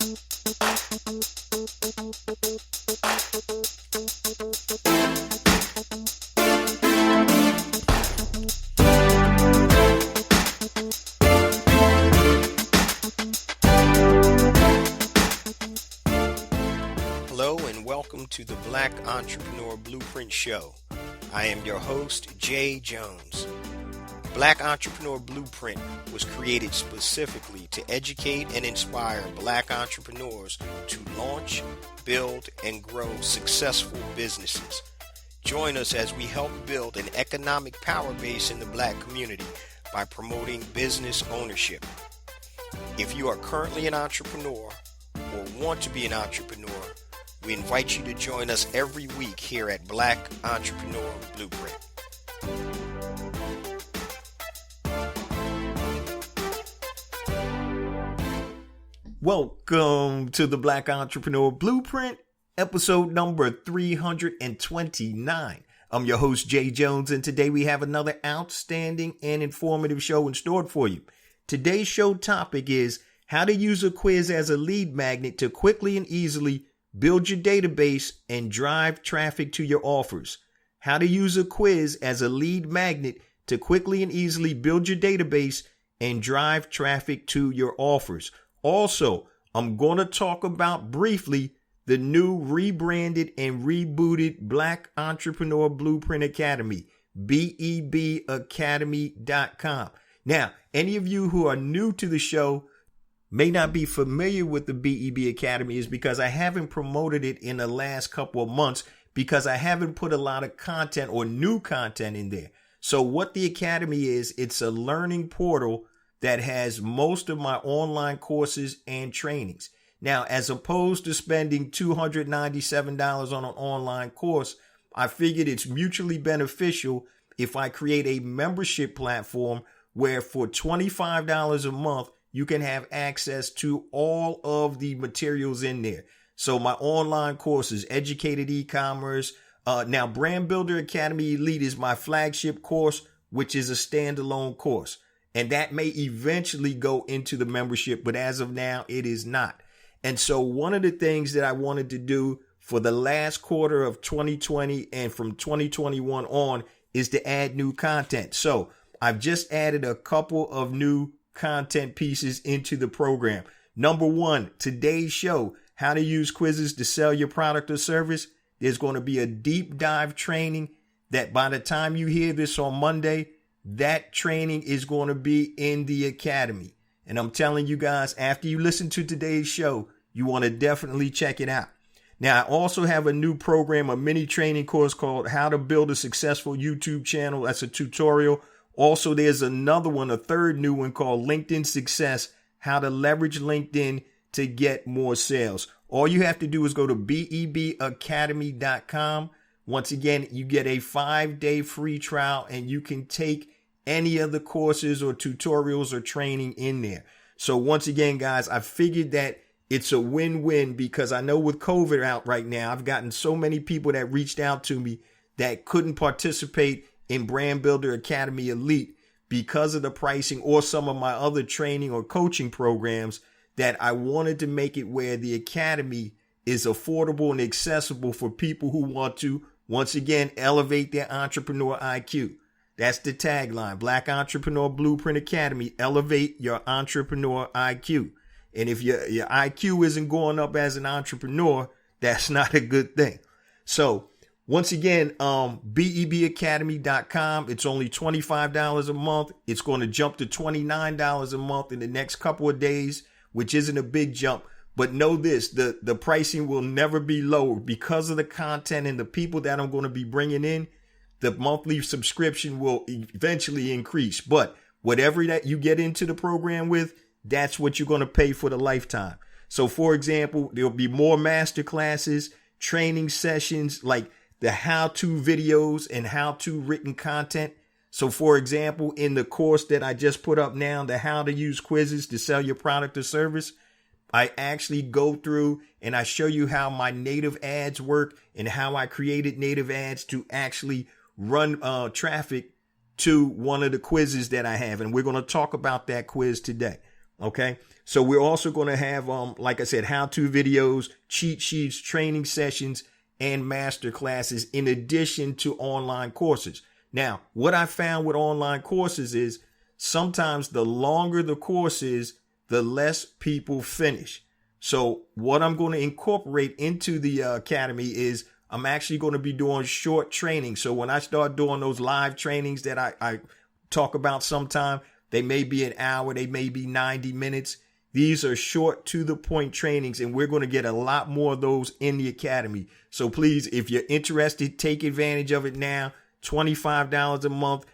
Hello and welcome to the Black Entrepreneur Blueprint Show. I am your host, Jay Jones. Black Entrepreneur Blueprint was created specifically to educate and inspire Black entrepreneurs to launch, build, and grow successful businesses. Join us as we help build an economic power base in the Black community by promoting business ownership. If you are currently an entrepreneur or want to be an entrepreneur, we invite you to join us every week here at Black Entrepreneur Blueprint. Welcome to the Black Entrepreneur Blueprint, episode number 329. I'm your host, Jay Jones, and today we have another outstanding and informative show in store for you. Today's show topic is how to use a quiz as a lead magnet to quickly and easily build your database and drive traffic to your offers. How to use a quiz as a lead magnet to quickly and easily build your database and drive traffic to your offers. Also, I'm going to talk about briefly the new rebranded and rebooted Black Entrepreneur Blueprint Academy, BEBacademy.com. Now, any of you who are new to the show may not be familiar with the BEB Academy is because I haven't promoted it in the last couple of months because I haven't put a lot of content or new content in there. So what the Academy is, it's a learning portal that has most of my online courses and trainings. Now, as opposed to spending $297 on an online course, I figured it's mutually beneficial if I create a membership platform where for $25 a month, you can have access to all of the materials in there. So my online courses, Educated eCommerce. Now, Brand Builder Academy Elite is my flagship course, which is a standalone course. And that may eventually go into the membership, but as of now, it is not. And so one of the things that I wanted to do for the last quarter of 2020 and from 2021 on is to add new content. So I've just added a couple of new content pieces into the program. Number one, today's show, how to use quizzes to sell your product or service. There's going to be a deep dive training that by the time you hear this on Monday, that training is going to be in the Academy. And I'm telling you guys, after you listen to today's show, you want to definitely check it out. Now, I also have a new program, a mini training course called How to Build a Successful YouTube Channel. That's a tutorial. Also, there's another one, a third new one called LinkedIn Success, how to leverage LinkedIn to get more sales. All you have to do is go to BEBacademy.com. Once again, you get a 5-day free trial and you can take any of the courses or tutorials or training in there. So once again, guys, I figured that it's a win-win because I know with COVID out right now, I've gotten so many people that reached out to me that couldn't participate in Brand Builder Academy Elite because of the pricing or some of my other training or coaching programs, that I wanted to make it where the Academy is affordable and accessible for people who want to, once again, elevate their entrepreneur IQ. That's the tagline, Black Entrepreneur Blueprint Academy, elevate your entrepreneur IQ. And if your IQ isn't going up as an entrepreneur, that's not a good thing. So once again, BEBacademy.com. It's only $25 a month. It's going to jump to $29 a month in the next couple of days, which isn't a big jump. But know this, the pricing will never be lower because of the content and the people that I'm going to be bringing in. The monthly subscription will eventually increase. But whatever that you get into the program with, that's what you're going to pay for the lifetime. So, for example, there'll be more master classes, training sessions, like the how-to videos and how-to written content. So, for example, in the course that I just put up now, the how to use quizzes to sell your product or service, I actually go through and I show you how my native ads work and how I created native ads to actually run traffic to one of the quizzes that I have. And we're going to talk about that quiz today. Okay. So we're also going to have, like I said, how-to videos, cheat sheets, training sessions, and master classes in addition to online courses. Now, what I found with online courses is sometimes the longer the course is, the less people finish. So what I'm going to incorporate into the academy is I'm actually going to be doing short training. So when I start doing those live trainings that I talk about sometime, they may be an hour, they may be 90 minutes. These are short to the point trainings, and we're going to get a lot more of those in the academy. So please, if you're interested, take advantage of it now. $25 a month.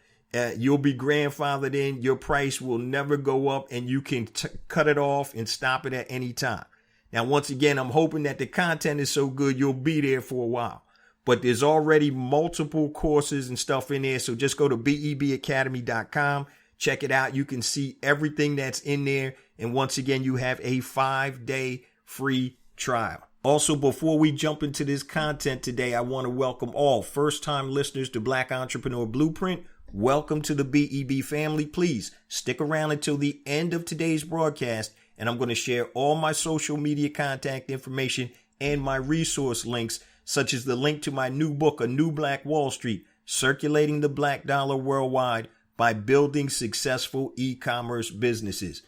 You'll be grandfathered in. Your price will never go up, and you can cut it off and stop it at any time. Now, once again, I'm hoping that the content is so good you'll be there for a while. But there's already multiple courses and stuff in there. So just go to bebacademy.com. Check it out. You can see everything that's in there. And once again, you have a 5-day free trial. Also, before we jump into this content today, I want to welcome all first-time listeners to Black Entrepreneur Blueprint. Welcome to the BEB family. Please stick around until the end of today's broadcast, and I'm going to share all my social media contact information and my resource links, such as the link to my new book, A New Black Wall Street, Circulating the Black Dollar Worldwide by Building Successful E-Commerce Businesses.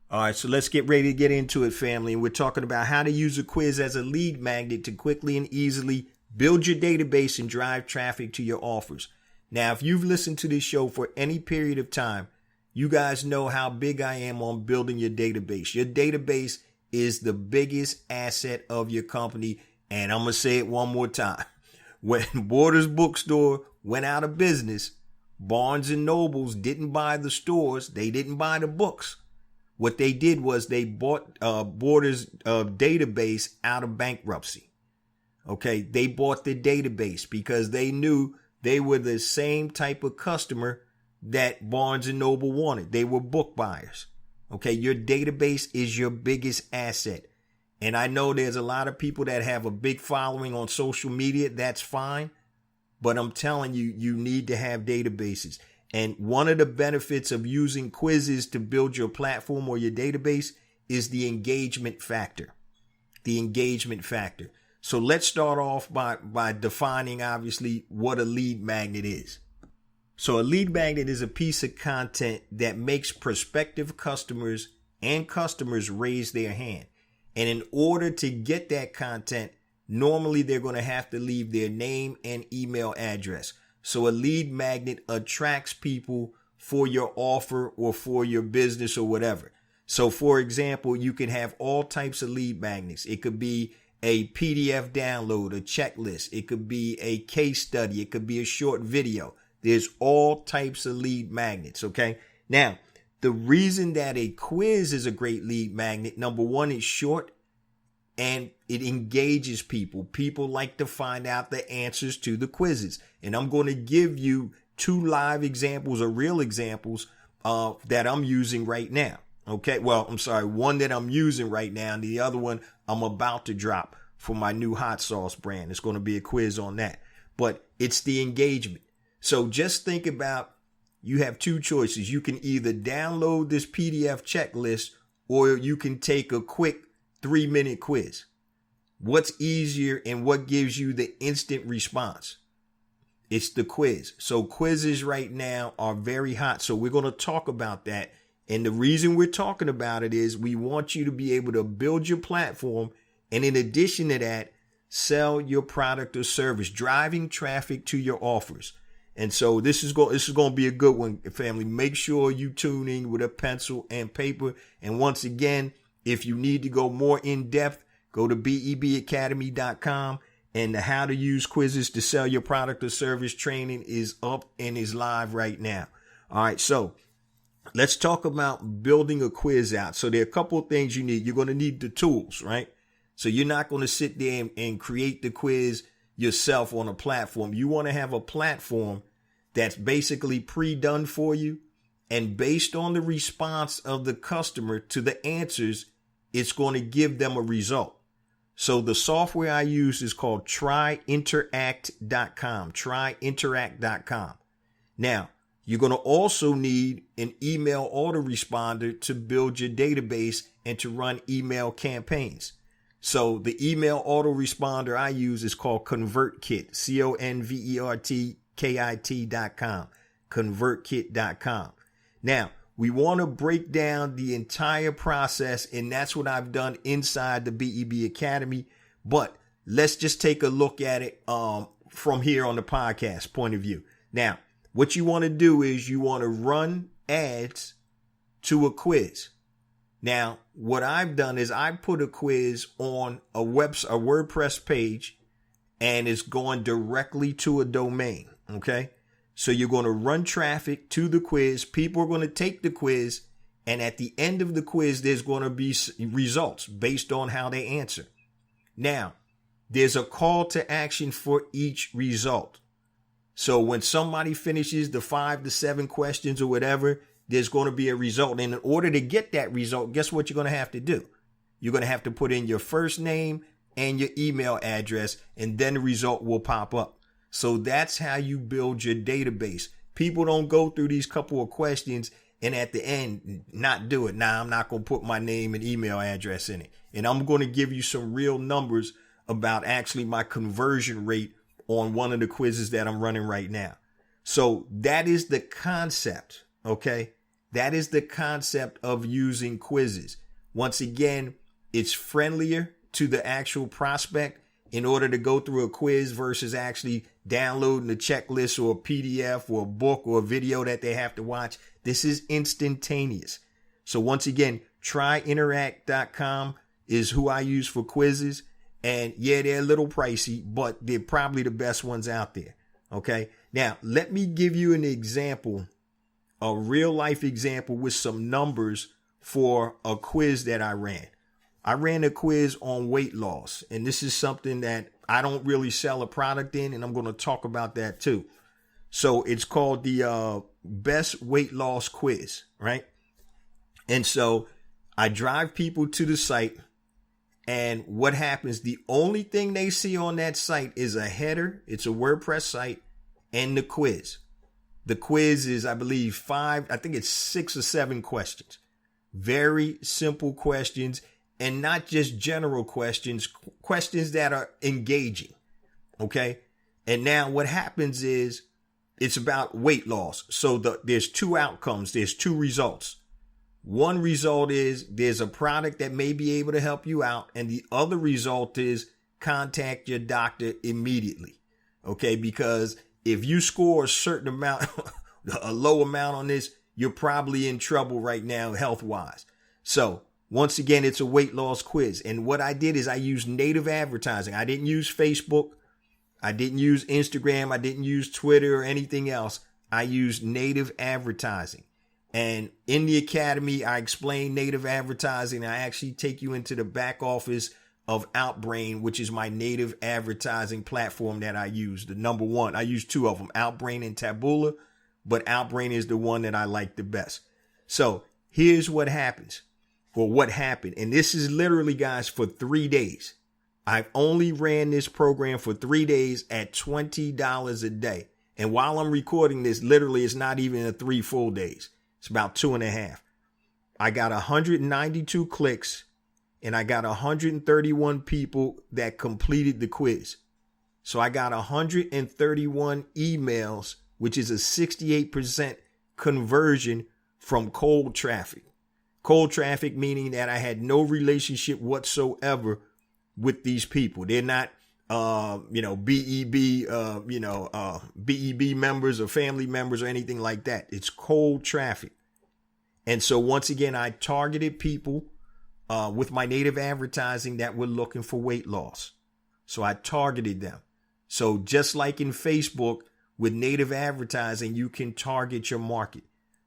All right, so let's get ready to get into it, family. And we're talking about how to use a quiz as a lead magnet to quickly and easily build your database and drive traffic to your offers. Now, if you've listened to this show for any period of time, you guys know how big I am on building your database. Your database is the biggest asset of your company. And I'm going to say it one more time. When Borders Bookstore went out of business, Barnes and Nobles didn't buy the stores. They didn't buy the books. What they did was they bought Borders database out of bankruptcy. Okay, they bought the database because they knew they were the same type of customer that Barnes and Noble wanted. They were book buyers. Okay, your database is your biggest asset. And I know there's a lot of people that have a big following on social media. That's fine. But I'm telling you, you need to have databases. And one of the benefits of using quizzes to build your platform or your database is the engagement factor. The engagement factor. So let's start off by defining, obviously, what a lead magnet is. So a lead magnet is a piece of content that makes prospective customers and customers raise their hand. And in order to get that content, normally they're going to have to leave their name and email address. So a lead magnet attracts people for your offer or for your business or whatever. So for example, you can have all types of lead magnets. It could be a PDF download, a checklist. It could be a case study. It could be a short video. There's all types of lead magnets. Okay. Now, the reason that a quiz is a great lead magnet, number one, it's short and it engages people. People like to find out the answers to the quizzes. And I'm going to give you 2 live examples or real examples that I'm using right now. Okay. Well, I'm sorry. One that I'm using right now and the other one I'm about to drop for my new hot sauce brand. It's going to be a quiz on that, but it's the engagement. So just think about, you have 2 choices. You can either download this PDF checklist or you can take a quick 3-minute quiz. What's easier and what gives you the instant response? It's the quiz. So quizzes right now are very hot. So we're going to talk about that. And the reason we're talking about it is we want you to be able to build your platform. And in addition to that, sell your product or service, driving traffic to your offers. And so this is going to be a good one, family. Make sure you tune in with a pencil and paper. And once again, if you need to go more in depth, go to bebacademy.com. And the how to use quizzes to sell your product or service training is up and is live right now. All right. So let's talk about building a quiz out. So there are a couple of things you need. You're going to need the tools, right? So you're not going to sit there and create the quiz yourself on a platform. You want to have a platform that's basically pre-done for you. And based on the response of the customer to the answers, it's going to give them a result. So the software I use is called tryinteract.com, tryinteract.com. Now, You're going to also need an email autoresponder to build your database and to run email campaigns. So the email autoresponder I use is called ConvertKit, ConvertKit.com, ConvertKit.com. Now, we want to break down the entire process, and that's what I've done inside the BEB Academy. But let's just take a look at it from here on the podcast point of view. Now, what you want to do is you want to run ads to a quiz. Now, what I've done is I put a quiz on a WordPress page, and it's going directly to a domain. Okay. So you're going to run traffic to the quiz. People are going to take the quiz. And at the end of the quiz, there's going to be results based on how they answer. Now, there's a call to action for each result. So when somebody finishes the 5 to 7 questions or whatever, there's going to be a result. And in order to get that result, guess what you're going to have to do? You're going to have to put in your first name and your email address, and then the result will pop up. So that's how you build your database. People don't go through these couple of questions and at the end not do it. Now, I'm not going to put my name and email address in it. And I'm going to give you some real numbers about actually my conversion rate on one of the quizzes that I'm running right now. So that is the concept. Okay. That is the concept of using quizzes. Once again, it's friendlier to the actual prospect in order to go through a quiz versus actually downloading a checklist or a PDF or a book or a video that they have to watch. This is instantaneous. So once again, tryinteract.com is who I use for quizzes. And yeah, they're a little pricey, but they're probably the best ones out there. Okay. Now, let me give you an example, a real life example with some numbers for a quiz that I ran. I ran a quiz on weight loss, and this is something that I don't really sell a product in, and I'm going to talk about that too. So it's called the best weight loss quiz, right? And so I drive people to the site, and what happens, the only thing they see on that site is a header. It's a WordPress site and the quiz. The quiz is, I believe, 6 or 7 questions. Very simple questions. And not just general questions, questions that are engaging. Okay. And now what happens is it's about weight loss. So there's 2 outcomes. There's 2 results. One result is there's a product that may be able to help you out. And the other result is contact your doctor immediately. Okay. Because if you score a certain amount, a low amount on this, you're probably in trouble right now health wise. So once again, it's a weight loss quiz. And what I did is I used native advertising. I didn't use Facebook. I didn't use Instagram. I didn't use Twitter or anything else. I used native advertising. And in the academy, I explain native advertising. I actually take you into the back office of Outbrain, which is my native advertising platform that I use. The number one, I use 2 of them, Outbrain and Taboola, but Outbrain is the one that I like the best. So here's what happens. Or what happened. And this is literally, guys, for 3 days. I've only ran this program for 3 days at $20 a day. And while I'm recording this, literally, it's not even 3 full days. It's about 2.5. I got 192 clicks and I got 131 people that completed the quiz. So I got 131 emails, which is a 68% conversion from cold traffic. Cold traffic, meaning that I had no relationship whatsoever with these people. They're not, BEB members or family members or anything like that. It's cold traffic. And so once again, I targeted people with my native advertising that were looking for weight loss. So I targeted them. So just like in Facebook with native advertising, you can target your market.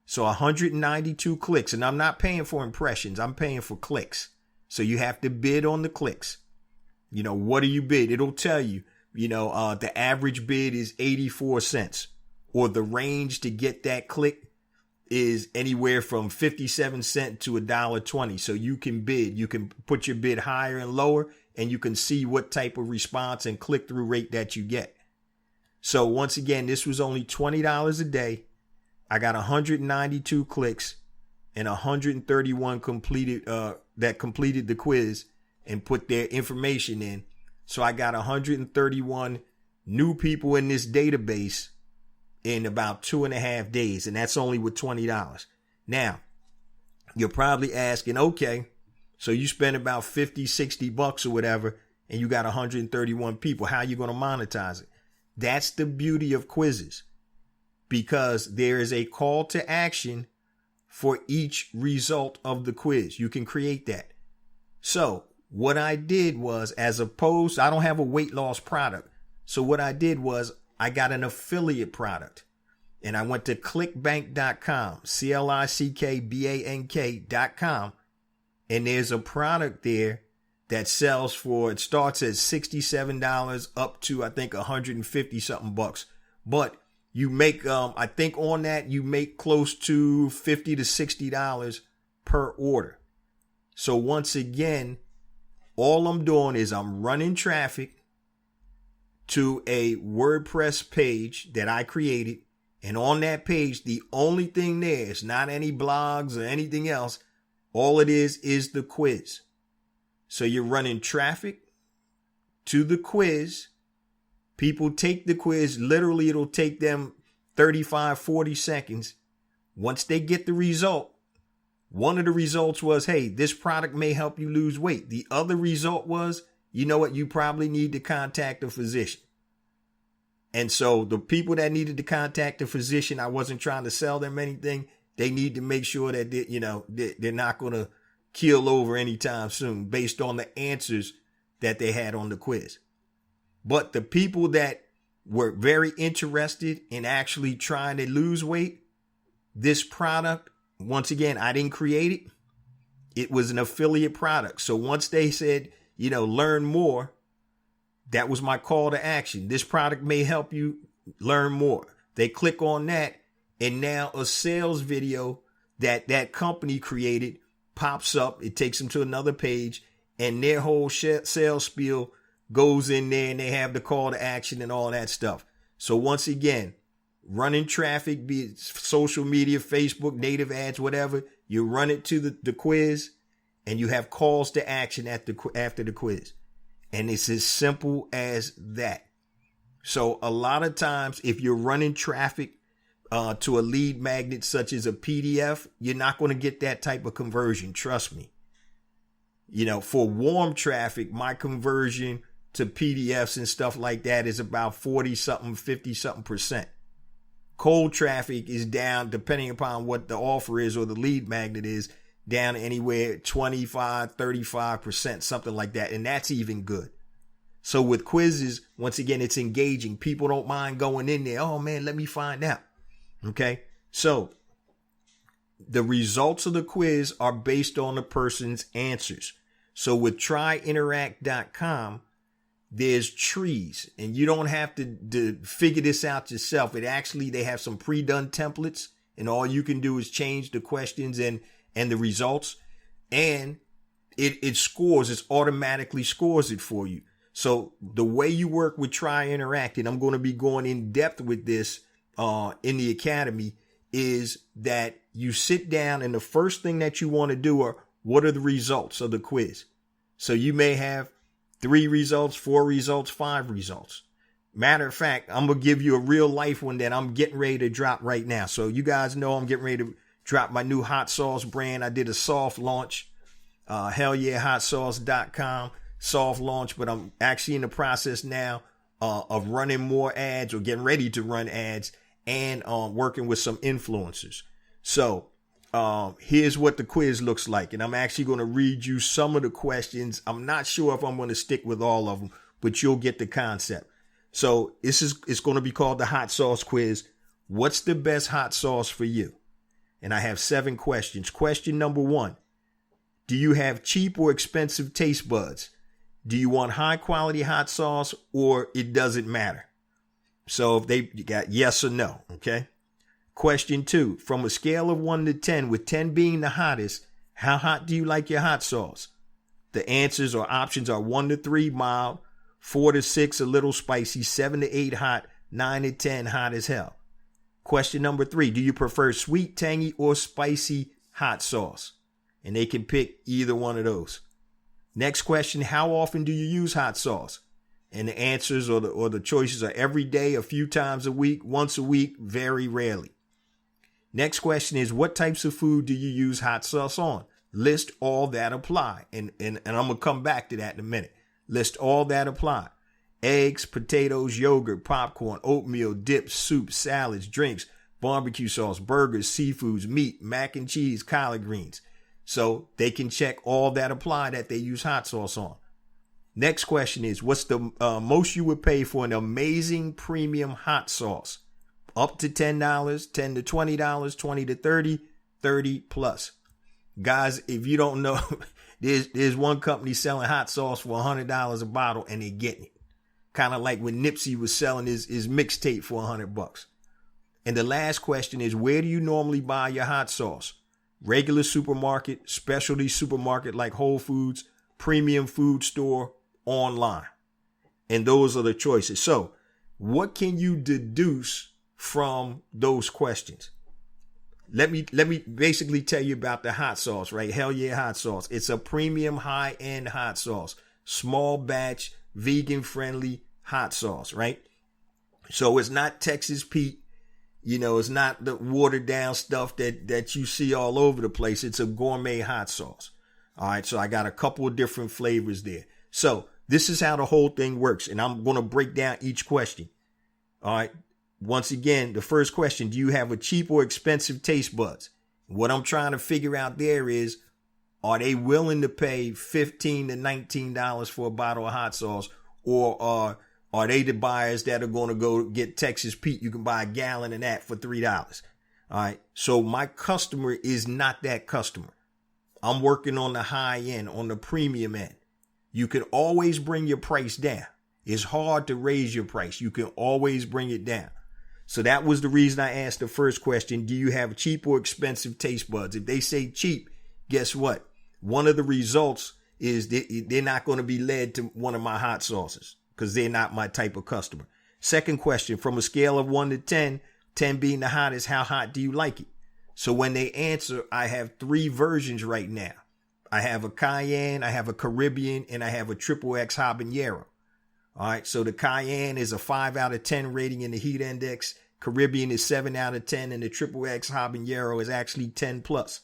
So 192 clicks, and I'm not paying for impressions. I'm paying for clicks. So you have to bid on the clicks. What do you bid? It'll tell you, the average bid is 84 cents, or the range to get that click is anywhere from 57 cents to $1.20. So you can bid, you can put your bid higher and lower, and you can see what type of response and click-through rate that you get. So once again, this was only $20 a day. I got 192 clicks and 131 completed that completed the quiz and put their information in. So I got 131 new people in this database in about 2.5 days, and that's only with $20. Now, you're probably asking, okay, so you spend about $50-$60 or whatever, and you got 131 people. How are you going to monetize it? That's the beauty of quizzes, because there is a call to action for each result of the quiz. You can create that. So what I did was, as opposed, I don't have a weight loss product. So what I did was I got an affiliate product, and I went to clickbank.com, clickbank.com. And there's a product there that sells for, it starts at $67 up to, I think, 150 something bucks. But you make, I think on that, you make close to $50 to $60 per order. So once again, all I'm doing is I'm running traffic to a WordPress page that I created. And on that page, the only thing there is not any blogs or anything else. All it is the quiz. So you're running traffic to the quiz. People take the quiz. Literally, it'll take them 35, 40 seconds. Once they get the result, one of the results was, hey, this product may help you lose weight. The other result was, you know what, you probably need to contact a physician. And so the people that needed to contact a physician, I wasn't trying to sell them anything. They need to make sure that they're not going to keel over anytime soon based on the answers that they had on the quiz. But the people that were very interested in actually trying to lose weight, this product, once again, I didn't create it. It was an affiliate product. So once they said, learn more, that was my call to action. This product may help you learn more. They click on that, and now a sales video that company created pops up. It takes them to another page, and their whole sales spiel goes in there, and they have the call to action and all that stuff. So once again, running traffic, be it social media, Facebook, native ads, whatever, you run it to the quiz, and you have calls to action after the quiz. And it's as simple as that. So a lot of times, if you're running traffic to a lead magnet such as a PDF, you're not going to get that type of conversion. Trust me. For warm traffic, my conversion to PDFs and stuff like that is about 40 something, 50 something percent. Cold traffic is down, depending upon what the offer is or the lead magnet is, down anywhere 25, 35%, something like that. And that's even good. So with quizzes, once again, it's engaging. People don't mind going in there. Oh man, let me find out. Okay. So the results of the quiz are based on the person's answers. So with tryinteract.com, there's trees, and you don't have to figure this out yourself. They have some pre-done templates, and all you can do is change the questions and the results, and it scores. It automatically scores it for you. So the way you work with Try Interact, and I'm going to be going in depth with this in the academy, is that you sit down, and the first thing that you want to do are, what are the results of the quiz? So you may have 3 results, 4 results, 5 results. Matter of fact, I'm going to give you a real life one that I'm getting ready to drop right now. So you guys know I'm getting ready to drop my new hot sauce brand. I did a soft launch, hellyeahhotsauce.com soft launch, but I'm actually in the process now of running more ads, or getting ready to run ads, and working with some influencers. So here's what the quiz looks like. And I'm actually going to read you some of the questions. I'm not sure if I'm going to stick with all of them, but you'll get the concept. So it's going to be called the hot sauce quiz. What's the best hot sauce for you? And I have 7 questions. Question number 1. Do you have cheap or expensive taste buds? Do you want high quality hot sauce, or it doesn't matter? So if you got yes or no. Okay. Question 2, from a scale of 1 to 10, with 10 being the hottest, how hot do you like your hot sauce? The answers or options are 1 to 3, mild, 4 to 6, a little spicy, 7 to 8, hot, 9 to 10, hot as hell. Question number 3, do you prefer sweet, tangy, or spicy hot sauce? And they can pick either one of those. Next question, how often do you use hot sauce? And the answers or the choices are every day, a few times a week, once a week, very rarely. Next question is, what types of food do you use hot sauce on? List all that apply. And I'm going to come back to that in a minute. List all that apply. Eggs, potatoes, yogurt, popcorn, oatmeal, dips, soups, salads, drinks, barbecue sauce, burgers, seafoods, meat, mac and cheese, collard greens. So they can check all that apply that they use hot sauce on. Next question is, what's the most you would pay for an amazing premium hot sauce? Up to $10, $10 to $20, $20 to $30, $30 plus. Guys, if you don't know, there's one company selling hot sauce for $100 a bottle and they're getting it. Kind of like when Nipsey was selling his mixtape for $100. And the last question is, where do you normally buy your hot sauce? Regular supermarket, specialty supermarket like Whole Foods, premium food store, online. And those are the choices. So what can you deduce from those questions? Let me basically tell you about the hot sauce, right? Hell yeah, hot sauce. It's a premium high-end hot sauce, small batch, vegan friendly hot sauce, right? So it's not Texas Pete, it's not the watered down stuff that you see all over the place. It's a gourmet hot sauce. All right, so I got a couple of different flavors there. So this is how the whole thing works, and I'm going to break down each question. All right, once again, the first question, do you have a cheap or expensive taste buds? What I'm trying to figure out there is, are they willing to pay $15 to $19 for a bottle of hot sauce, or are they the buyers that are going to go get Texas Pete? You can buy a gallon of that for $3. All right. So my customer is not that customer. I'm working on the high end, on the premium end. You can always bring your price down. It's hard to raise your price. You can always bring it down. So that was the reason I asked the first question. Do you have cheap or expensive taste buds? If they say cheap, guess what? One of the results is they're not going to be led to one of my hot sauces because they're not my type of customer. Second question, from a scale of 1 to 10, 10 being the hottest, how hot do you like it? So when they answer, I have 3 versions right now. I have a Cayenne, I have a Caribbean, and I have a XXX habanero. All right, so the Cayenne is a 5 out of 10 rating in the heat index. Caribbean is 7 out of 10, and the XXX habanero is actually 10 plus.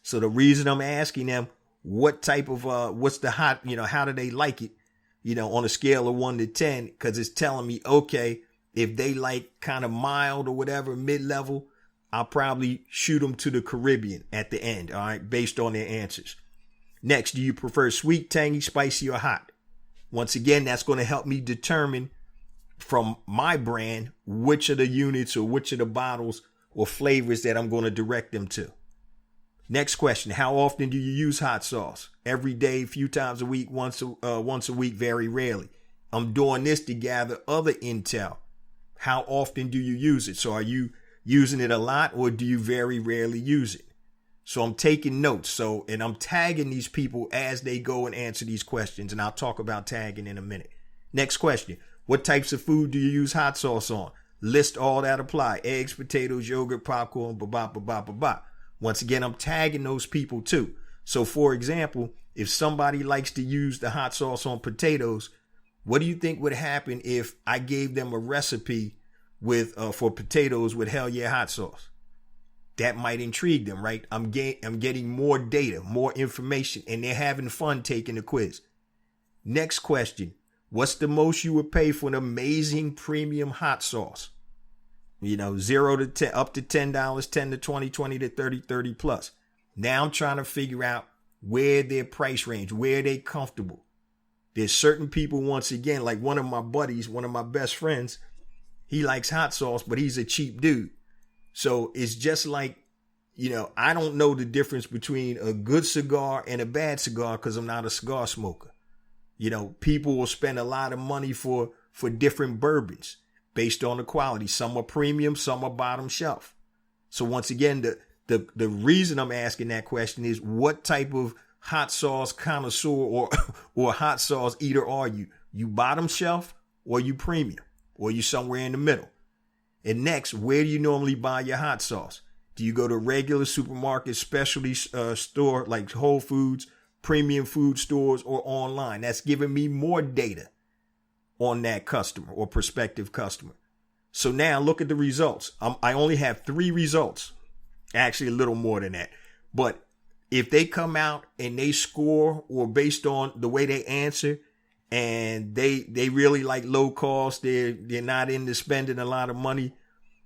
So the reason I'm asking them what type of, what's the hot, how do they like it, on a scale of 1 to 10, because it's telling me, okay, if they like kind of mild or whatever, mid-level, I'll probably shoot them to the Caribbean at the end, all right, based on their answers. Next, do you prefer sweet, tangy, spicy, or hot? Once again, that's going to help me determine from my brand which of the units or which of the bottles or flavors that I'm going to direct them to. Next question, how often do you use hot sauce? Every day, a few times a week, once a week, very rarely. I'm doing this to gather other intel. How often do you use it? So are you using it a lot, or do you very rarely use it? So I'm taking notes. And I'm tagging these people as they go and answer these questions. And I'll talk about tagging in a minute. Next question. What types of food do you use hot sauce on? List all that apply. Eggs, potatoes, yogurt, popcorn, Once again, I'm tagging those people too. So for example, if somebody likes to use the hot sauce on potatoes, what do you think would happen if I gave them a recipe with for potatoes with hell yeah hot sauce? That might intrigue them, right? I'm getting more data, more information, and they're having fun taking the quiz. Next question. What's the most you would pay for an amazing premium hot sauce? 0 to 10, up to $10, 10 to 20, 20 to 30, 30 plus. Now I'm trying to figure out where their price range, where they comfortable. There's certain people, once again, like one of my buddies, one of my best friends, he likes hot sauce, but he's a cheap dude. So it's just like, I don't know the difference between a good cigar and a bad cigar because I'm not a cigar smoker. People will spend a lot of money for different bourbons based on the quality. Some are premium, some are bottom shelf. So once again, the reason I'm asking that question is, what type of hot sauce connoisseur or hot sauce eater are you? You bottom shelf or you premium or you somewhere in the middle? And next, where do you normally buy your hot sauce? Do you go to regular supermarket, specialty store like Whole Foods, premium food stores, or online? That's giving me more data on that customer or prospective customer. So now look at the results. I only have 3 results, actually a little more than that. But if they come out and they score, or based on the way they answer, and they really like low cost, they're not into spending a lot of money,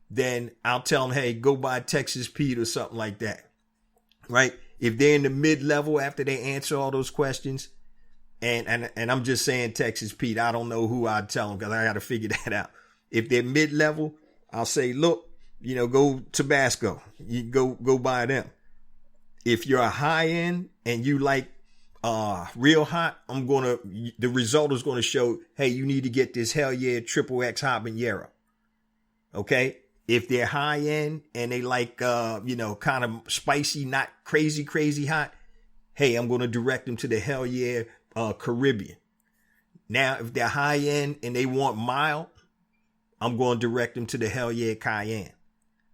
then I'll tell them, hey, go buy Texas Pete or something like that, right? If they're in the mid-level after they answer all those questions, and I'm just saying Texas Pete, I don't know who I'd tell them because I got to figure that out. If they're mid-level, I'll say, look, go Tabasco. You go buy them. If you're a high end and you like real hot, the result is going to show, hey, you need to get this Hell Yeah XXX habanero. Okay. If they're high end and they like, kind of spicy, not crazy hot, hey, I'm going to direct them to the Hell Yeah Caribbean. Now, if they're high end and they want mild, I'm going to direct them to the Hell Yeah Cayenne.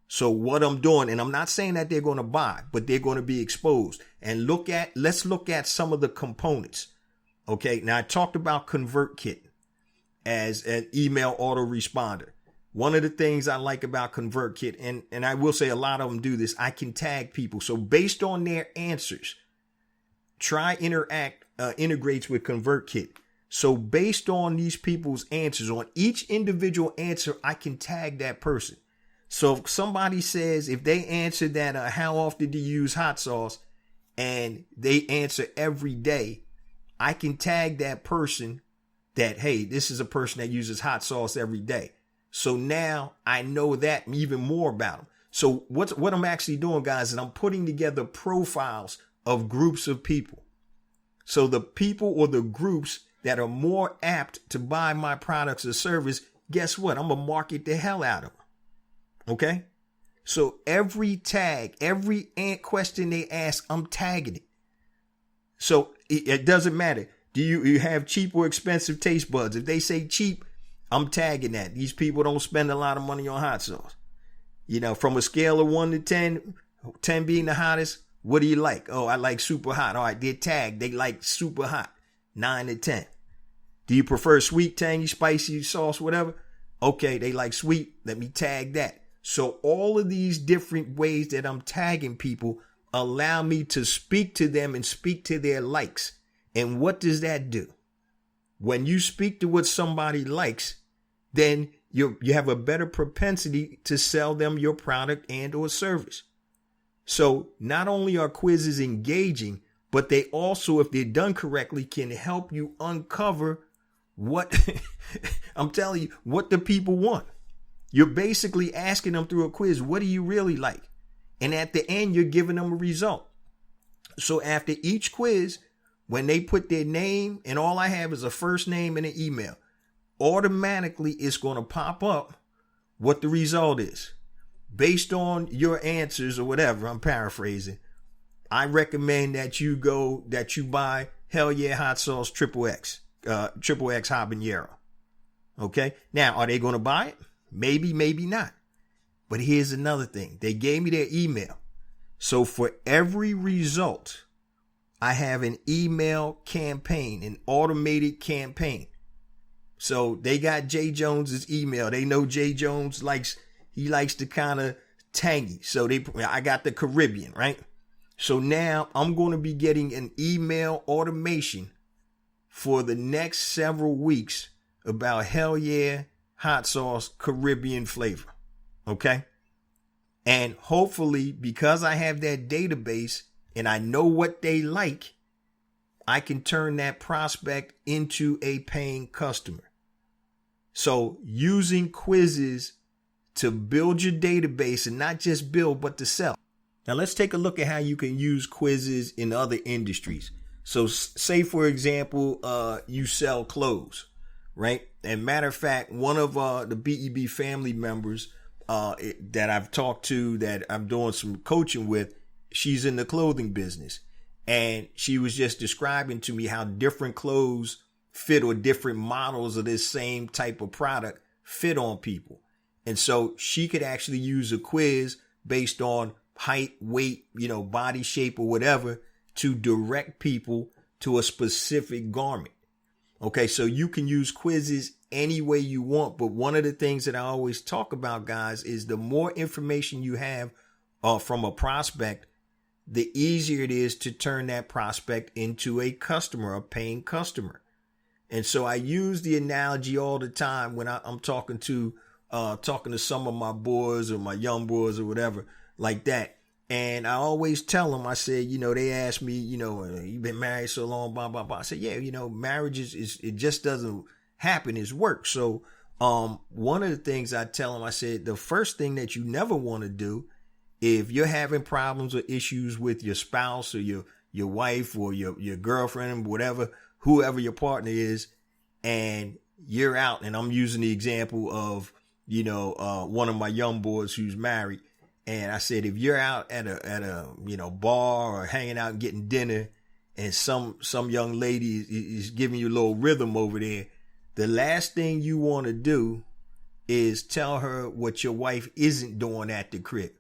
So what I'm doing, and I'm not saying that they're going to buy, but they're going to be exposed. And let's look at some of the components. Okay. Now I talked about ConvertKit as an email autoresponder. One of the things I like about ConvertKit, and I will say a lot of them do this, I can tag people. So based on their answers, integrates with ConvertKit. So based on these people's answers, on each individual answer, I can tag that person. So if somebody says, if they answer that, how often do you use hot sauce? And they answer every day, I can tag that person that, hey, this is a person that uses hot sauce every day. So now I know that even more about them. So what I'm actually doing, guys, is I'm putting together profiles of groups of people. So the people or the groups that are more apt to buy my products or service, guess what? I'm going to market the hell out of them. Okay? So every tag, every question they ask, I'm tagging it. So it doesn't matter. Do you have cheap or expensive taste buds? If they say cheap, I'm tagging that. These people don't spend a lot of money on hot sauce. From a scale of 1 to 10, 10 being the hottest, what do you like? Oh, I like super hot. All right, they're tagged. They like super hot. 9 to 10. Do you prefer sweet, tangy, spicy sauce, whatever? Okay, they like sweet. Let me tag that. So all of these different ways that I'm tagging people allow me to speak to them and speak to their likes. And what does that do? When you speak to what somebody likes, then you have a better propensity to sell them your product and or service. So not only are quizzes engaging, but they also, if they're done correctly, can help you uncover what I'm telling you, what the people want. You're basically asking them through a quiz, what do you really like? And at the end, you're giving them a result. So after each quiz, when they put their name, and all I have is a first name and an email, automatically it's going to pop up what the result is. Based on your answers or whatever, I'm paraphrasing, I recommend that you buy Hell Yeah Hot Sauce XXX habanero. Okay. Now, are they going to buy it? Maybe, maybe not. But here's another thing. They gave me their email. So for every result, I have an email campaign, an automated campaign. So they got Jay Jones's email. They know Jay Jones likes the kind of tangy. So I got the Caribbean, right? So now I'm going to be getting an email automation for the next several weeks about Hell Yeah Hot Sauce Caribbean flavor. Okay. And hopefully, because I have that database and I know what they like, I can turn that prospect into a paying customer. So using quizzes to build your database, and not just build, but to sell. Now let's take a look at how you can use quizzes in other industries. So say, for example, you sell clothes, right? And matter of fact, one of the BEB family members that I've talked to, that I'm doing some coaching with, she's in the clothing business. And she was just describing to me how different clothes fit, or different models of this same type of product fit on people. And so she could actually use a quiz based on height, weight, body shape or whatever to direct people to a specific garment. Okay, so you can use quizzes any way you want. But one of the things that I always talk about, guys, is the more information you have from a prospect, the easier it is to turn that prospect into a customer, a paying customer. And so I use the analogy all the time when I'm talking to some of my boys or my young boys or whatever like that. And I always tell them, I said, they ask me, you've been married so long, blah, blah, blah. I said, yeah, marriage is it just doesn't happen. It's work. So one of the things I tell them, I said, the first thing that you never want to do, if you're having problems or issues with your spouse or your wife or your girlfriend, whatever, whoever your partner is, and you're out, and I'm using the example of, one of my young boys who's married. And I said, if you're out at a bar or hanging out and getting dinner, and some young lady is giving you a little rhythm over there, the last thing you want to do is tell her what your wife isn't doing at the crib.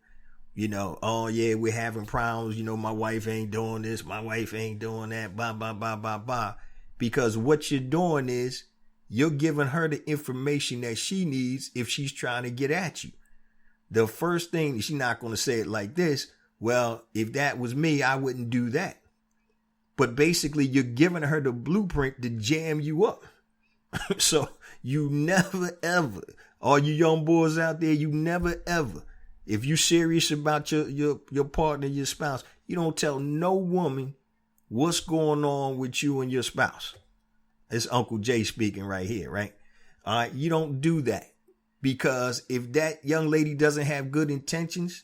Oh yeah, we're having problems. My wife ain't doing this. My wife ain't doing that. Blah, blah, blah, blah, blah. Because what you're doing is you're giving her the information that she needs if she's trying to get at you. The first thing, she's not going to say it like this. Well, if that was me, I wouldn't do that. But basically, you're giving her the blueprint to jam you up. So you never, ever, all you young boys out there, you never, ever, if you're serious about your partner, your spouse, you don't tell no woman what's going on with you and your spouse. It's Uncle Jay speaking right here, right? All right, you don't do that. Because if that young lady doesn't have good intentions,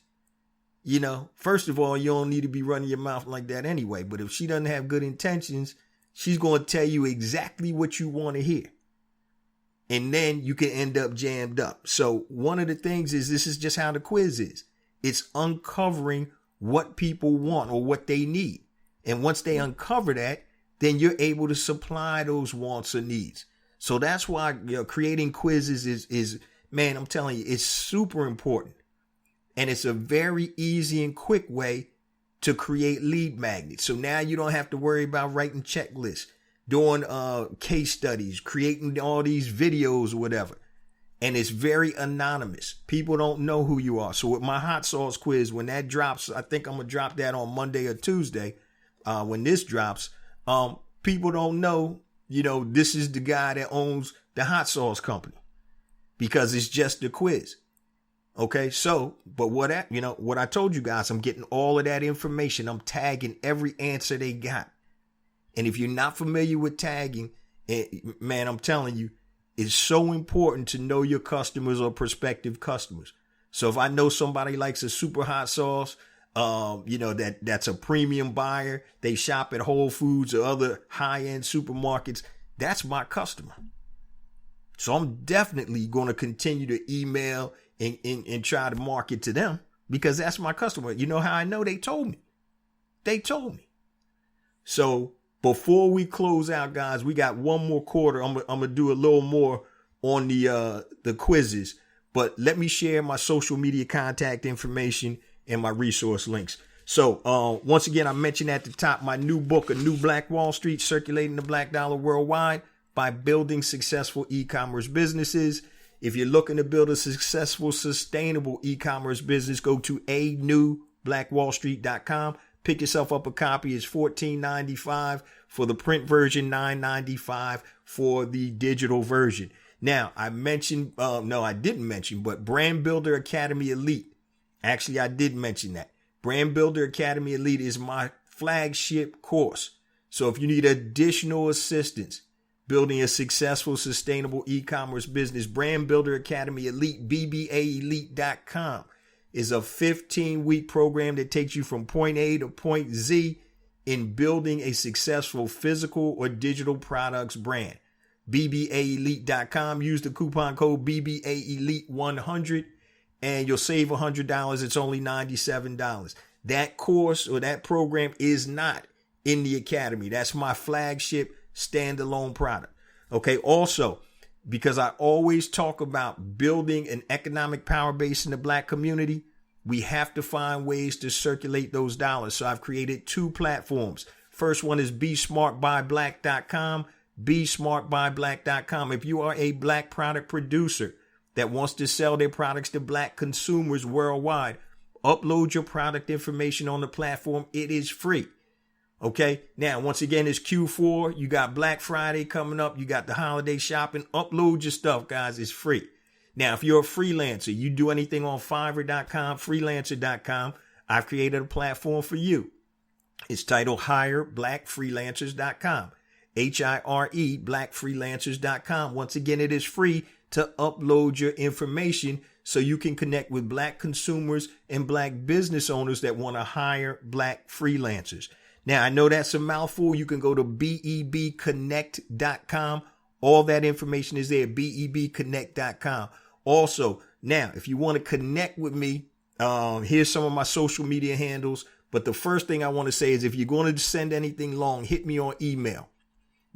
first of all, you don't need to be running your mouth like that anyway. But if she doesn't have good intentions, she's going to tell you exactly what you want to hear. And then you can end up jammed up. So one of the things is, this is just how the quiz is. It's uncovering what people want or what they need. And once they uncover that, then you're able to supply those wants or needs. So that's why creating quizzes is man, I'm telling you, it's super important. And it's a very easy and quick way to create lead magnets. So now you don't have to worry about writing checklists, doing case studies, creating all these videos or whatever. And it's very anonymous. People don't know who you are. So with my hot sauce quiz, when that drops, I think I'm going to drop that on Monday or Tuesday. When this drops, people don't know, this is the guy that owns the hot sauce company. Because it's just a quiz. Okay, so, but what I told you guys, I'm getting all of that information. I'm tagging every answer they got. And if you're not familiar with tagging, man, I'm telling you, it's so important to know your customers or prospective customers. So if I know somebody likes a super hot sauce, that's a premium buyer, they shop at Whole Foods or other high-end supermarkets, that's my customer. So I'm definitely going to continue to email and try to market to them because that's my customer. You know how I know? They told me. So before we close out, guys, we got one more quarter. I'm going to do a little more on the quizzes, but let me share my social media contact information and my resource links. So once again, I mentioned at the top, my new book, A New Black Wall Street, Circulating the Black Dollar Worldwide, by building successful e-commerce businesses. If you're looking to build a successful, sustainable e-commerce business, go to anewblackwallstreet.com. Pick yourself up a copy. It's $14.95 for the print version, $9.95 for the digital version. Now, I didn't mention, but Brand Builder Academy Elite. Actually, I did mention that. Brand Builder Academy Elite is my flagship course. So if you need additional assistance building a successful, sustainable e-commerce business, Brand Builder Academy Elite, BBAelite.com, is a 15-week program that takes you from point A to point Z in building a successful physical or digital products brand. BBAelite.com. Use the coupon code BBAelite100 and you'll save $100. It's only $97. That course or that program is not in the academy. That's my flagship standalone product. Okay. Also, because I always talk about building an economic power base in the Black community. We have to find ways to circulate those dollars. So I've created 2 platforms. First one is besmartbyblack.com, besmartbyblack.com. If you are a Black product producer that wants to sell their products to Black consumers worldwide, upload your product information on the platform. It is free. Okay. Now, once again, it's Q4. You got Black Friday coming up. You got the holiday shopping. Upload your stuff, guys. It's free. Now, if you're a freelancer, you do anything on Fiverr.com, freelancer.com, I've created a platform for you. It's titled HireBlackFreelancers.com, HIRE blackfreelancers.com. Once again, it is free to upload your information so you can connect with Black consumers and Black business owners that want to hire Black freelancers. Now, I know that's a mouthful. You can go to bebconnect.com. All that information is there, bebconnect.com. Also, now, if you want to connect with me, here's some of my social media handles. But the first thing I want to say is if you're going to send anything long, hit me on email,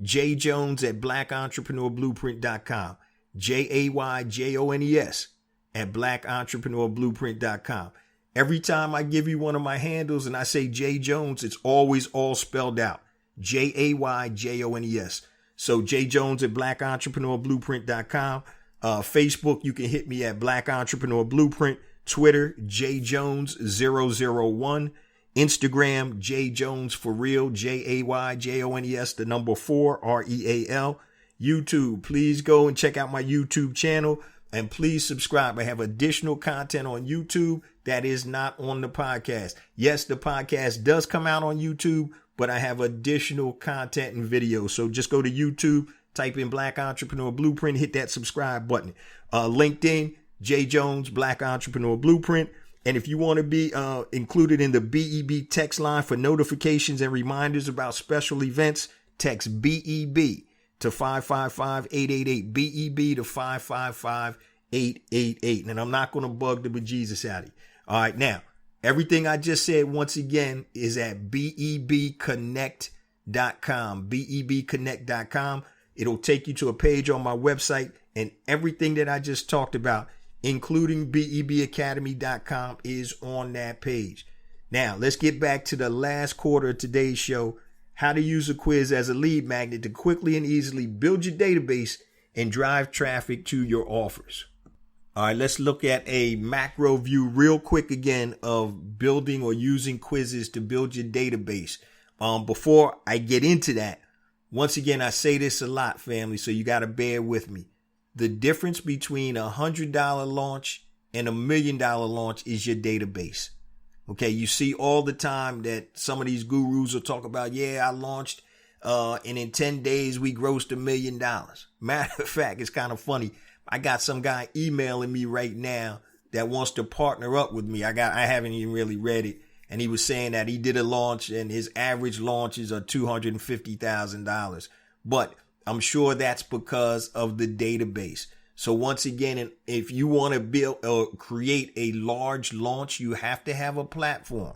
jjones@blackentrepreneurblueprint.com, JAYJONES@blackentrepreneurblueprint.com. Every time I give you one of my handles and I say J Jones, it's always all spelled out, JAYJONES. So jjones@blackentrepreneurblueprint.com. Facebook, you can hit me at Black Entrepreneur Blueprint. Twitter, jjones001. Instagram, jjones4real, JAYJONES, the number 4, REAL. YouTube, please go and check out my YouTube channel and please subscribe. I have additional content on YouTube that is not on the podcast. Yes, the podcast does come out on YouTube, but I have additional content and videos. So just go to YouTube, type in Black Entrepreneur Blueprint, hit that subscribe button. LinkedIn, J Jones, Black Entrepreneur Blueprint. And if you want to be included in the BEB text line for notifications and reminders about special events, text BEB to 555-888, BEB to 555-888. And I'm not going to bug the bejesus out of you. All right. Now, everything I just said, once again, is at bebconnect.com, bebconnect.com. It'll take you to a page on my website, and everything that I just talked about, including bebacademy.com, is on that page. Now, let's get back to the last quarter of today's show, how to use a quiz as a lead magnet to quickly and easily build your database and drive traffic to your offers. All right, let's look at a macro view real quick again of building or using quizzes to build your database. Before I get into that, once again, I say this a lot, family, so you got to bear with me. The difference between $100 launch and $1 million launch is your database. Okay, you see all the time that some of these gurus will talk about, yeah, I launched and in 10 days we grossed $1 million. Matter of fact, it's kind of funny. I got some guy emailing me right now that wants to partner up with me. I haven't even really read it. And he was saying that he did a launch and his average launches are $250,000. But I'm sure that's because of the database. So once again, if you want to build or create a large launch, you have to have a platform.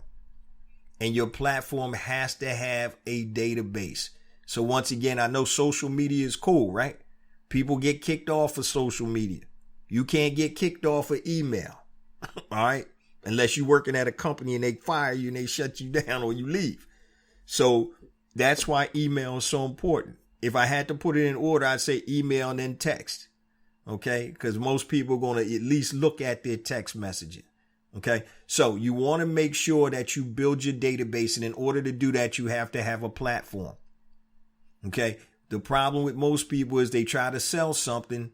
And your platform has to have a database. So once again, I know social media is cool, right? People get kicked off of social media. You can't get kicked off of email. All right? Unless you're working at a company and they fire you and they shut you down or you leave. So that's why email is so important. If I had to put it in order, I'd say email and then text. Okay? Because most people are going to at least look at their text messaging. Okay? So you want to make sure that you build your database. And in order to do that, you have to have a platform. Okay? The problem with most people is they try to sell something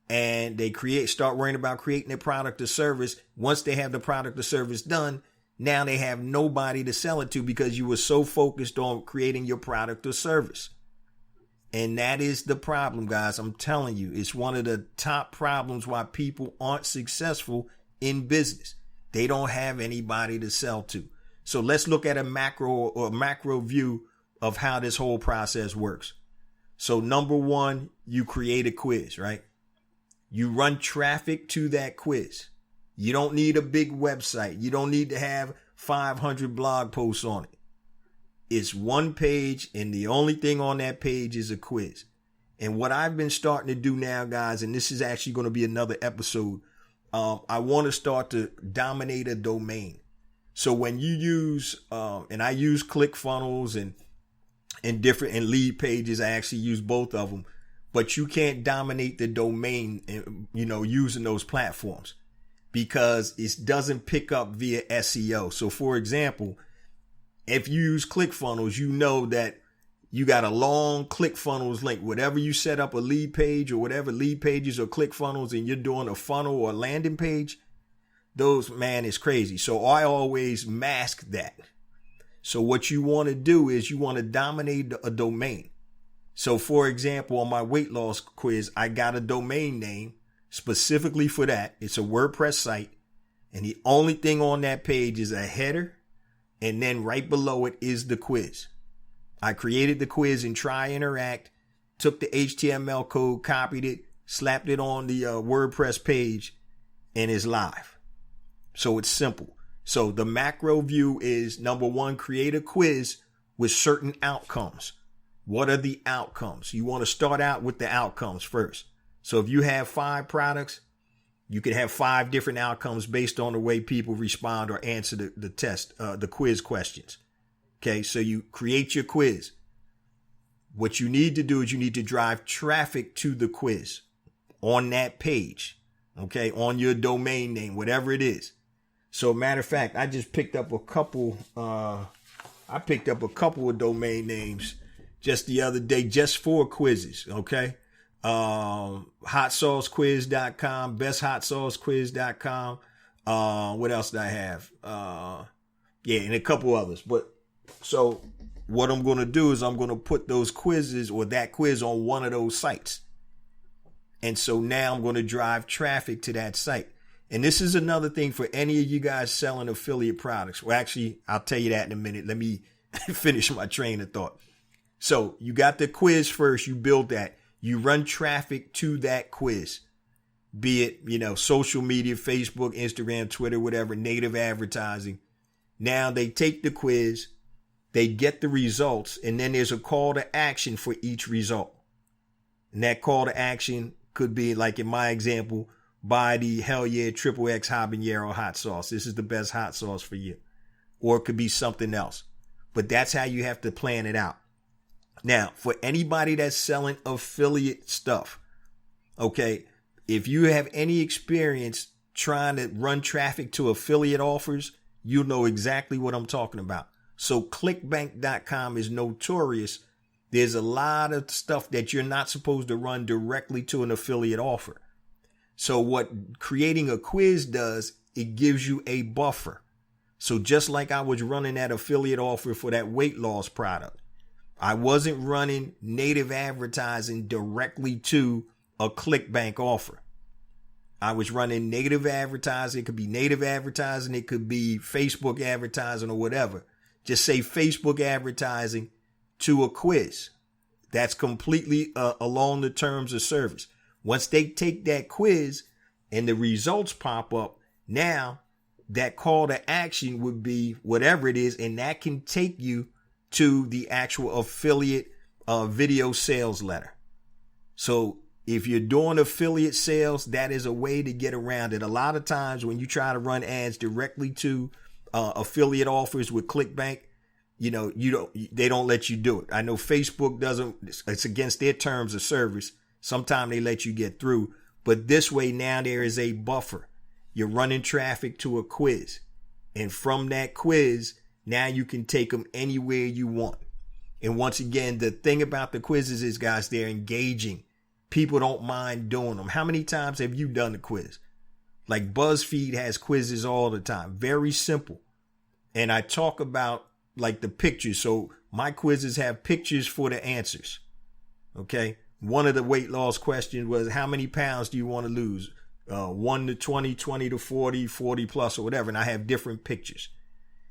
and they start worrying about creating their product or service. Once they have the product or service done, now they have nobody to sell it to because you were so focused on creating your product or service. And that is the problem, guys. I'm telling you, it's one of the top problems why people aren't successful in business. They don't have anybody to sell to. So let's look at a macro view of how this whole process works. So number one, you create a quiz, right? You run traffic to that quiz. You don't need a big website. You don't need to have 500 blog posts on it. It's one page, and the only thing on that page is a quiz. And what I've been starting to do now, guys, and this is actually going to be another episode, I want to start to dominate a domain. So when you use, and I use ClickFunnels and different and lead pages, I actually use both of them, but you can't dominate the domain, using those platforms because it doesn't pick up via SEO. So for example, if you use ClickFunnels, you know that you got a long ClickFunnels link. Whatever you set up a lead page or whatever lead pages or ClickFunnels and you're doing a funnel or a landing page, those, man, is crazy. So I always mask that. So what you want to do is you want to dominate a domain. So for example, on my weight loss quiz, I got a domain name specifically for that. It's a WordPress site. And the only thing on that page is a header. And then right below it is the quiz. I created the quiz in Try Interact, took the HTML code, copied it, slapped it on the WordPress page, and it's live. So it's simple. So the macro view is, number one, create a quiz with certain outcomes. What are the outcomes? You want to start out with the outcomes first. So if you have 5 products, you can have 5 different outcomes based on the way people respond or answer the test, the quiz questions. Okay, so you create your quiz. What you need to do is you need to drive traffic to the quiz on that page, okay, on your domain name, whatever it is. So matter of fact, I just picked up a couple of domain names just the other day, just for quizzes, okay? hotsaucequiz.com, besthotsaucequiz.com. What else did I have? And a couple others. But so what I'm going to do is I'm going to put those quizzes or that quiz on one of those sites. And so now I'm going to drive traffic to that site. And this is another thing for any of you guys selling affiliate products. Well, actually, I'll tell you that in a minute. Let me finish my train of thought. So you got the quiz first. You build that. You run traffic to that quiz, be it, social media, Facebook, Instagram, Twitter, whatever, native advertising. Now they take the quiz, they get the results, and then there's a call to action for each result. And that call to action could be, like in my example, buy the Hell Yeah XXX Habanero hot sauce. This is the best hot sauce for you. Or it could be something else. But that's how you have to plan it out. Now, for anybody that's selling affiliate stuff, okay, if you have any experience trying to run traffic to affiliate offers, you'll know exactly what I'm talking about. So clickbank.com is notorious. There's a lot of stuff that you're not supposed to run directly to an affiliate offer. So what creating a quiz does, it gives you a buffer. So just like I was running that affiliate offer for that weight loss product, I wasn't running native advertising directly to a ClickBank offer. I was running native advertising. It could be native advertising. It could be Facebook advertising or whatever. Just say Facebook advertising to a quiz. That's completely along the terms of service. Once they take that quiz and the results pop up, now that call to action would be whatever it is, and that can take you to the actual affiliate video sales letter. So if you're doing affiliate sales, that is a way to get around it. A lot of times when you try to run ads directly to affiliate offers with ClickBank, they don't let you do it. I know Facebook doesn't, it's against their terms of service. Sometimes they let you get through, but this way now there is a buffer. You're running traffic to a quiz, and from that quiz, now you can take them anywhere you want. And once again, the thing about the quizzes is, guys, they're engaging. People don't mind doing them. How many times have you done a quiz? Like BuzzFeed has quizzes all the time. Very simple. And I talk about like the pictures. So my quizzes have pictures for the answers. Okay. One of the weight loss questions was, how many pounds do you want to lose? 1 to 20, 20 to 40, 40 plus or whatever. And I have different pictures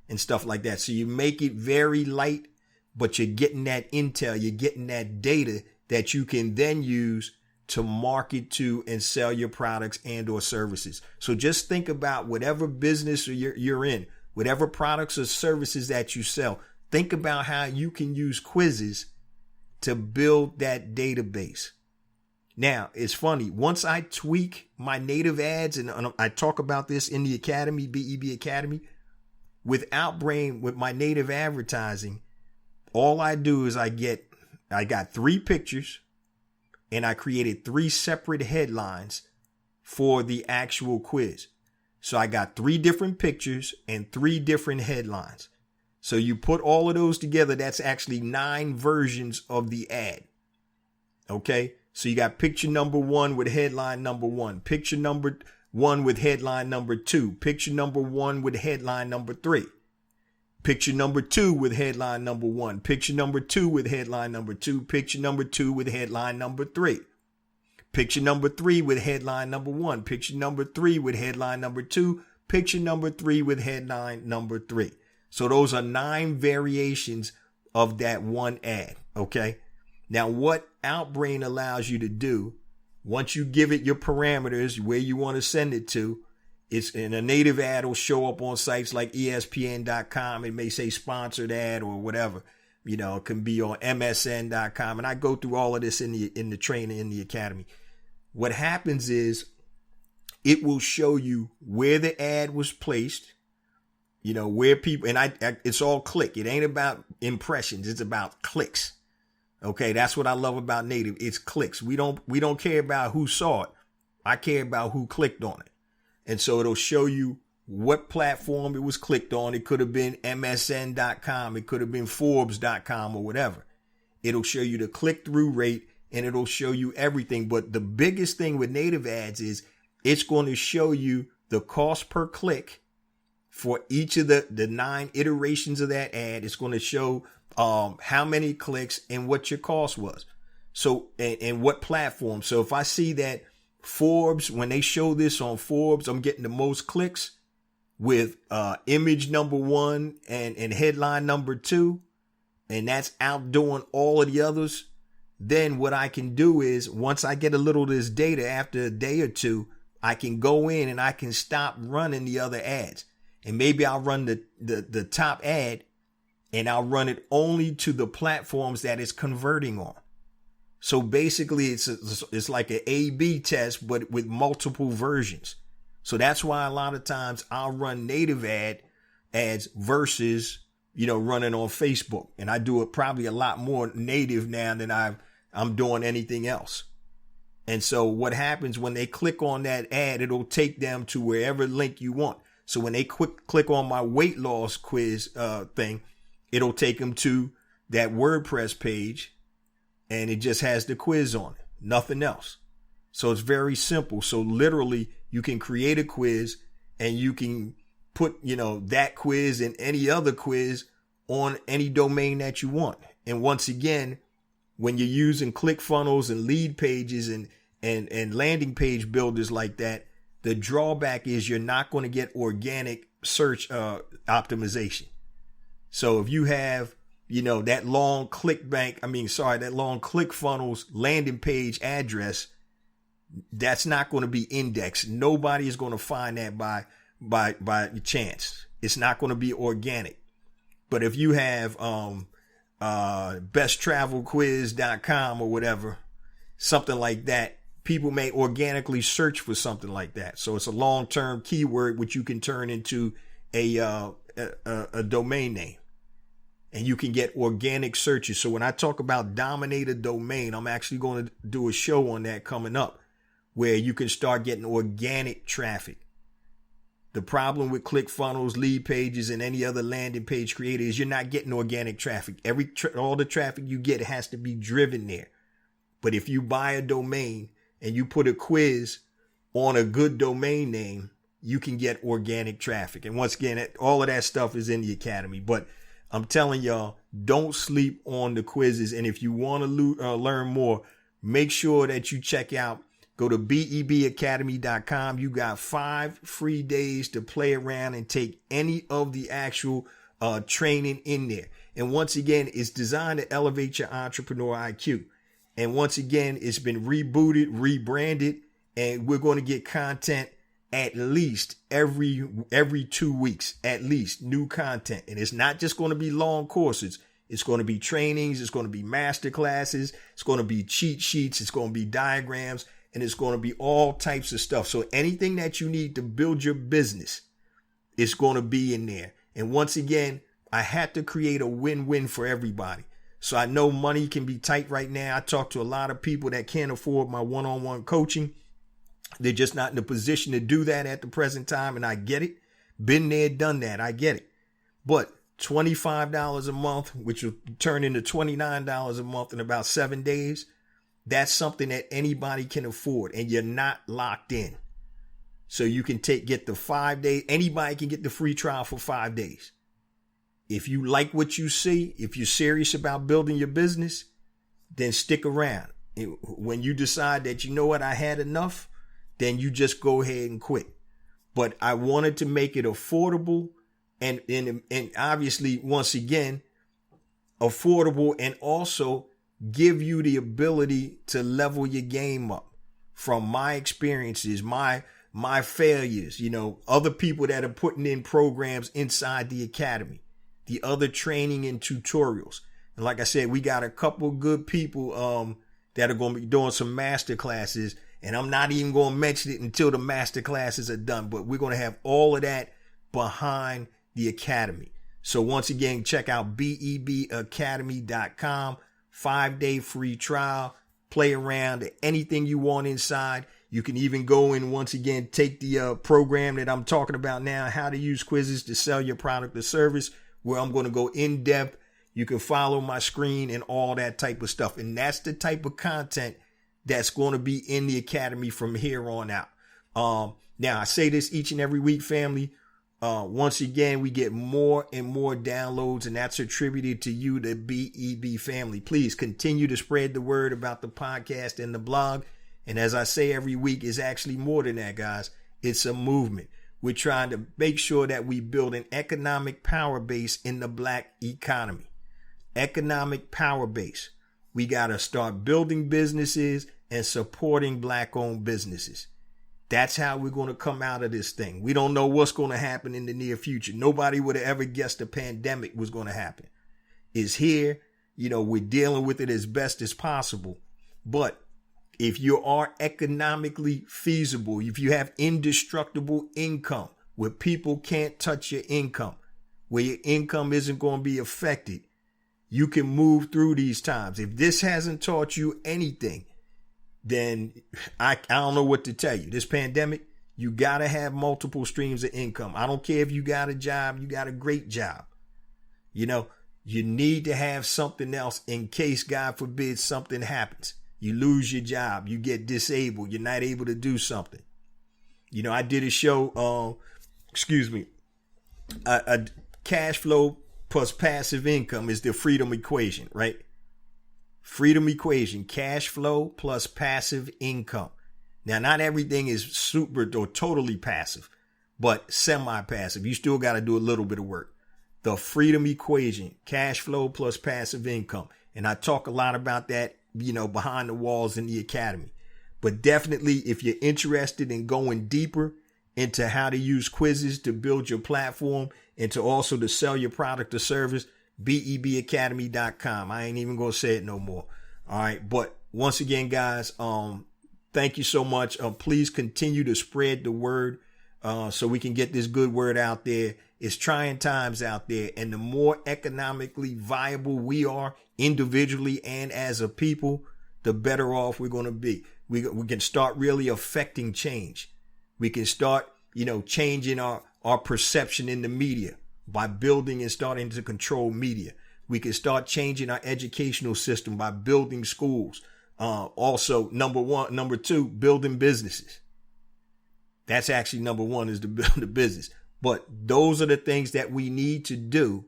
and stuff like that. So you make it very light, but you're getting that intel, you're getting that data that you can then use to market to and sell your products and or services. So just think about whatever business you're in, whatever products or services that you sell, think about how you can use quizzes to build that database. Now, it's funny. Once I tweak my native ads, and I talk about this in the Academy, BEB Academy, with Outbrain, with my native advertising, all I do is I got 3 pictures, and I created 3 separate headlines for the actual quiz. So I got 3 different pictures and 3 different headlines. So you put all of those together, that's actually 9 versions of the ad. Okay? So you got picture number 1 with headline number 1, picture number 1 with headline number 2, picture number 1 with headline number 3, picture number 2 with headline number 1, picture number 2 with headline number 2, picture number 2 with headline number 3, picture number 3 with headline number 1, picture number 3 with headline number 2, picture number 3 with headline number 3. So those are 9 variations of that one ad. Okay. Now, what Outbrain allows you to do, once you give it your parameters, where you want to send it to, it's in a native ad will show up on sites like ESPN.com. It may say sponsored ad or whatever. You know, it can be on MSN.com. And I go through all of this in the training, in the academy. What happens is it will show you where the ad was placed, you know, where people, and it's all click. It ain't about impressions. It's about clicks. Okay, that's what I love about native. It's clicks. We don't care about who saw it. I care about who clicked on it. And so it'll show you what platform it was clicked on. It could have been MSN.com. It could have been Forbes.com or whatever. It'll show you the click-through rate, and it'll show you everything. But the biggest thing with native ads is it's going to show you the cost per click for each of the 9 iterations of that ad. It's going to show how many clicks and what your cost was. So, and what platform. So if I see that Forbes, when they show this on Forbes, I'm getting the most clicks with image number 1 and headline number 2, and that's outdoing all of the others, then what I can do is, once I get a little of this data after a day or 2, I can go in and I can stop running the other ads. And maybe I'll run the top ad, and I'll run it only to the platforms that it's converting on. So basically it's like an A/B test, but with multiple versions. So that's why a lot of times I'll run native ads versus, you know, running on Facebook. And I do it probably a lot more native now than I'm doing anything else. And so what happens when they click on that ad, it'll take them to wherever link you want. So when they click on my weight loss quiz thing, it'll take them to that WordPress page, and it just has the quiz on it, nothing else. So it's very simple. So literally you can create a quiz, and you can put, you know, that quiz and any other quiz on any domain that you want. And once again, when you're using ClickFunnels and lead pages and landing page builders like that, the drawback is you're not going to get organic search optimization. So if you have, you know, that long that long ClickFunnels landing page address, that's not going to be indexed. Nobody is going to find that by chance. It's not going to be organic. But if you have besttravelquiz.com or whatever, something like that, people may organically search for something like that. So it's a long-term keyword which you can turn into a domain name, and you can get organic searches. So when I talk about dominate a domain, I'm actually going to do a show on that coming up, where you can start getting organic traffic. The problem with ClickFunnels, lead pages, and any other landing page creator is you're not getting organic traffic. All the traffic you get has to be driven there. But if you buy a domain and you put a quiz on a good domain name, you can get organic traffic. And once again, all of that stuff is in the academy. But I'm telling y'all, don't sleep on the quizzes. And if you want to learn more, make sure that you check out, go to bebacademy.com. You got 5 free days to play around and take any of the actual training in there. And once again, it's designed to elevate your entrepreneur IQ. And once again, it's been rebooted, rebranded, and we're going to get content at least every 2 weeks, at least new content. And it's not just going to be long courses. It's going to be trainings. It's going to be master classes. It's going to be cheat sheets. It's going to be diagrams, and it's going to be all types of stuff. So anything that you need to build your business, it's going to be in there. And once again, I had to create a win-win for everybody. So I know money can be tight right now. I talk to a lot of people that can't afford my one-on-one coaching. They're just not in a position to do that at the present time. And I get it. Been there, done that. I get it. But $25 a month, which will turn into $29 a month in about 7 days, that's something that anybody can afford, and you're not locked in. So you can get the 5 days. Anybody can get the free trial for 5 days. If you like what you see, if you're serious about building your business, then stick around. When you decide that, you know what, I had enough, then you just go ahead and quit. But I wanted to make it affordable and obviously, once again, affordable, and also give you the ability to level your game up from my experiences, my failures, other people that are putting in programs inside the academy, the other training and tutorials. And like I said, we got a couple good people that are going to be doing some master classes, and I'm not even going to mention it until the master classes are done, but we're going to have all of that behind the academy. So once again, check out BEBacademy.com, 5-day free trial, play around, anything you want inside. You can even go and once again take the program that I'm talking about now, how to use quizzes to sell your product or service, where I'm going to go in depth. You can follow my screen and all that type of stuff. And that's the type of content that's going to be in the academy from here on out. Now, I say this each and every week, family. Once again, we get more and more downloads, and that's attributed to you, the BEB family. Please continue to spread the word about the podcast and the blog. And as I say every week, it's actually more than that, guys. It's a movement. We're trying to make sure that we build an economic power base in the Black economy. Economic power base. We got to start building businesses and supporting Black-owned businesses. That's how we're going to come out of this thing. We don't know what's going to happen in the near future. Nobody would have ever guessed a pandemic was going to happen. It's here. We're dealing with it as best as possible. But if you are economically feasible, if you have indestructible income where people can't touch your income, where your income isn't going to be affected, you can move through these times. If this hasn't taught you anything, then I don't know what to tell you. This pandemic, you got to have multiple streams of income. I don't care if you got a job, you got a great job. You need to have something else in case, God forbid, something happens. You lose your job, you get disabled, you're not able to do something. I did a show, a cash flow plus passive income is the freedom equation, right? Freedom equation, cash flow plus passive income. Now, not everything is super or totally passive, but semi-passive. You still got to do a little bit of work. The freedom equation, cash flow plus passive income. And I talk a lot about that, behind the walls in the academy. But definitely, if you're interested in going deeper into how to use quizzes to build your platform and to also to sell your product or service, BEBacademy.com. I ain't even going to say it no more. All right. But once again, guys, thank you so much. Please continue to spread the word so we can get this good word out there. It's trying times out there. And the more economically viable we are individually and as a people, the better off we're going to be. We can start really affecting change. We can start, changing our perception in the media by building and starting to control media. We can start changing our educational system by building schools. Also, number two, building businesses. That's actually number one, is to build a business. But those are the things that we need to do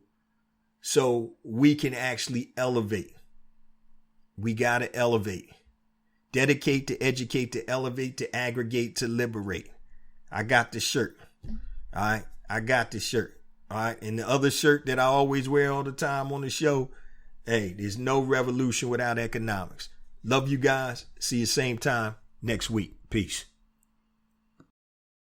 so we can actually elevate. We got to elevate. Dedicate to educate, to elevate, to aggregate, to liberate. I got the shirt. All right. I got the shirt. All right. And the other shirt that I always wear all the time on the show, hey, there's no revolution without economics. Love you guys. See you same time next week. Peace.